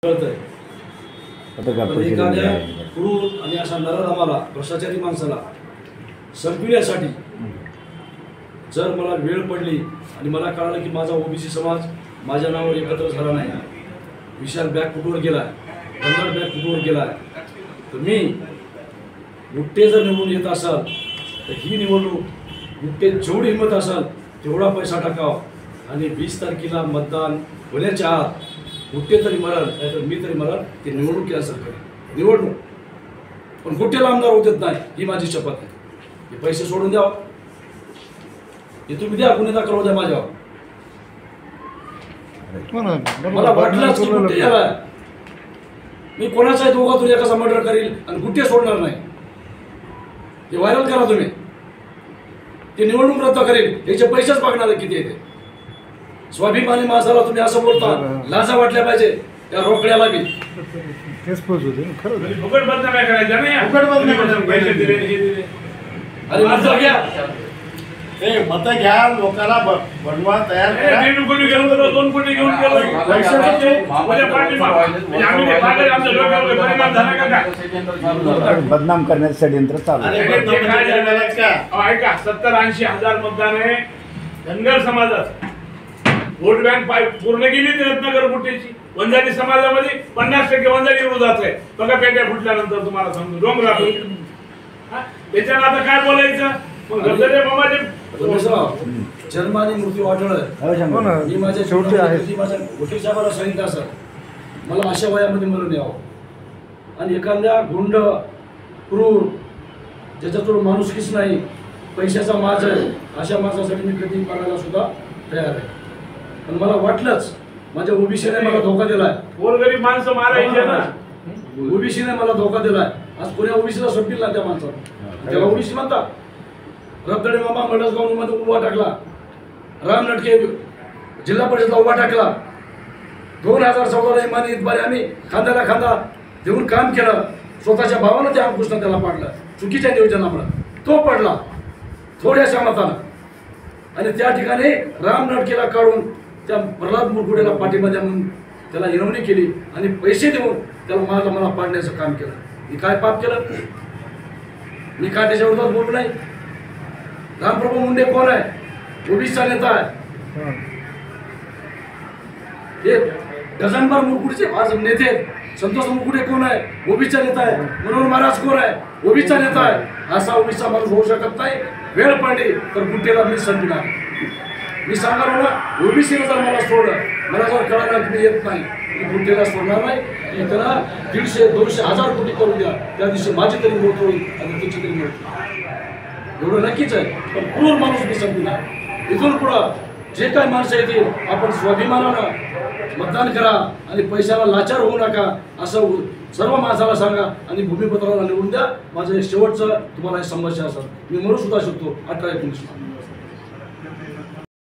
एखाद्या क्रूर आणि अशा नराधमाला भ्रष्टाचारी माणसाला संपविण्यासाठी जर मला वेळ पडली आणि मला कळालं की माझा ओबीसी समाज माझ्या नावावर एकत्र झाला नाही, विशाल बॅकफुटवर गेला, कन्नड बॅकफुटवर गेला, तर मी गुट्टे जर निवडून येत असाल तर ही निवडणूक गुट्टे जेवढी हिंमत असाल तेवढा पैसा टाकावा आणि 20 तारखेला मतदान होण्याच्या आत गुट्टे तरी मरण नाही तर मी तरी मरण ते निवडणूक केल्यासारखं करेन. निवडणूक पण गुट्टेला आमदार होत नाही ही माझी शपथ आहे. हे पैसे सोडून द्यावं, हे तुम्ही द्या, गुन्हे दाखल होऊ द्या माझ्यावर. मला वाटलंच की गुट्टे याला मी कोणाचाही दोघातून एकाचा मर्डर करील आणि गुट्टे सोडणार नाही. ते व्हायरल करा तुम्ही, ते निवडणूक रद्द करेल, याचे पैसेच बघणार किती येते. स्वाभिमानी माणसाला तुम्ही असं बोलता, लाजा वाटल्या पाहिजे त्या रोकड्याला बी. फुकट बदनाम करायचं नाही, फुकट बदनाम पैसे दिले हे दिले. अरे मतं घ्या, मतं घ्या, लोकांना बनवा, तयार करा. 1.5 कोटी घेऊन गेलो, 2 कोटी घेऊन गेलो, बदनाम करण्याचं षडयंत्र चालू आहे. ऐका, 70-80 हजार मतदान आहे धनगर समाजात. वोट बँक पूर्ण गेली ती रत्नागर गुट्टेची. वंजारी समाजामध्ये 50% वंजारी विरोधात आहे. बघा पेट्या फुटल्यानंतर तुम्हाला समजू डोंगरात त्याच्यानं आता काय बोलायचं. मग गजरे मामाचे जन्म आणि मृत्यू वाटलं. मी माझ्या शेवटी आहे माझ्या वकील साहेबाला सांगितलं असं मला अशा वयामध्ये मरण यावं आणि एखाद्या गुंड क्रूर ज्याच्याकडून माणुसकीच नाही, पैशाचा माज आहे, अशा माणसासाठी मी कधी मरायला सुद्धा तयार आहे. पण मला वाटलंच माझ्या ओबीसीने मला धोका दिलाय. गोरगरीब माणसं मारायचे ना, ओबीसीने मला धोका दिलाय. आज कोण्या ओबीसीला सोडतील ना त्या माणसाला, त्याला ओबीसी म्हणतात. रबदडे मामा मडसगाव मध्ये उभा टाकला, राम नटके जिल्हा परिषदला उभा टाकला. 2014ला इमानी इतबारी आम्ही खांद्याला खांदा देऊन काम केलं. स्वतःच्या भावानं त्या अंकुशनं त्याला पाडलं चुकीच्या नियोजनामुळे. तो पडला थोड्याशा मतानं आणि त्या ठिकाणी राम नटकेला काढून त्या प्रल्हाद मुरगुडेला पाठीमध्ये म्हणून त्याला हिरवणी केली आणि पैसे देऊन त्याला मला पाडण्याचं काम केलं. मी काय पाप केलं? मी काय त्याच्या विरोधात बोलू नाही? रामप्रभू मुंडे कोण आहे? ओबीसीचा नेता आहे. हे डझनभर मुरगुडचे आज नेते. संतोष मुरगुडे कोण आहे? ओबीसीचा नेता आहे. मनोहर महाराज कोण आहे? ओबीसीचा नेता आहे. असा ओबीसीचा माणूस होऊ शकत नाही. वेळ पडली तर गुट्टेला मी संपणार. मी सांगणार ना, ओबीसीने जर मला सोडलं, मला जर कळलं की मी येत नाही, मी गुट्टेला सोडणार नाही. की त्याला 150, 200, 1000 कोटी करू द्या, त्या दिवशी माझी तरी मौत होईल आणि त्याची तरी मौत होईल. एवढं नक्कीच आहे. पण क्रूर माणूस मी संपणार. इथून पुढं जे काही माणसं येतील आपण स्वाभिमानानं मतदान करा आणि पैशाला लाचार होऊ नका असं सर्व माणसाला सांगा आणि भूमिपत्राला निवडून द्या. माझं शेवटचं तुम्हाला समस्या असेल, मी मरू सुद्धा शकतो 18-19.